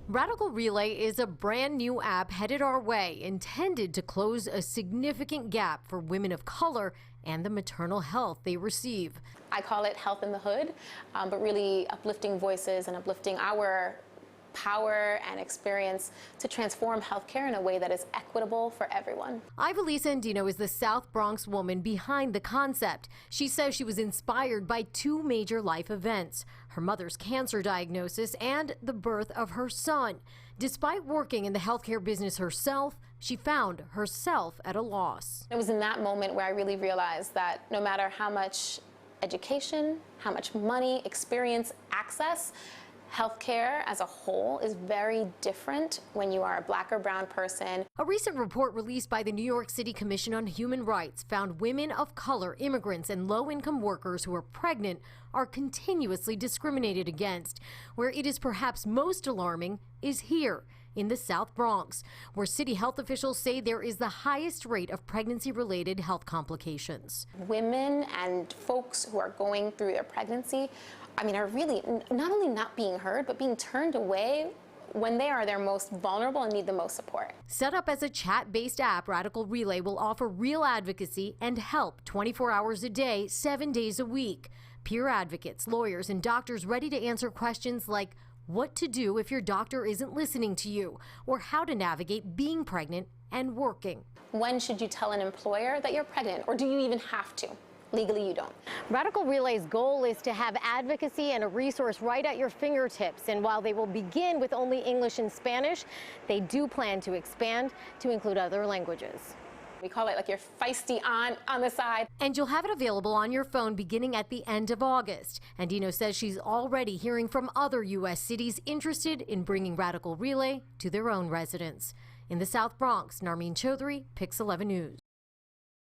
Radical Relay is a brand new app headed our way, intended to close a significant gap for women of color and the maternal health they receive. I call it Health in the Hood, but really uplifting voices and uplifting our power and experience to transform healthcare in a way that is equitable for everyone. Ivelisse Andino is the South Bronx woman behind the concept. She says she was inspired by two major life events: her mother's cancer diagnosis and the birth of her son. Despite working in the healthcare business herself, she found herself at a loss. It was in that moment where I really realized that no matter how much education, how much money, experience, access, healthcare as a whole is very different when you are a Black or brown person. A recent report released by the New York City Commission on Human Rights found women of color, immigrants, and low-income workers who are pregnant are continuously discriminated against. Where it is perhaps most alarming is here in the South Bronx, where city health officials say there is the highest rate of pregnancy-related health complications. Women and folks who are going through their pregnancy, are really not only not being heard, but being turned away when they are their most vulnerable and need the most support. Set up as a chat-based app, Radical Relay will offer real advocacy and help 24 hours a day, 7 days a week. Peer advocates, lawyers, and doctors ready to answer questions like what to do if your doctor isn't listening to you, or how to navigate being pregnant and working. When should you tell an employer that you're pregnant, or do you even have to? Legally, you don't. Radical Relay's goal is to have advocacy and a resource right at your fingertips. And while they will begin with only English and Spanish, they do plan to expand to include other languages. We call it like your feisty aunt on the side. And you'll have it available on your phone beginning at the end of August. Andino says she's already hearing from other U.S. cities interested in bringing Radical Relay to their own residents. In the South Bronx, Narmeen Chaudhry, Pix 11 News.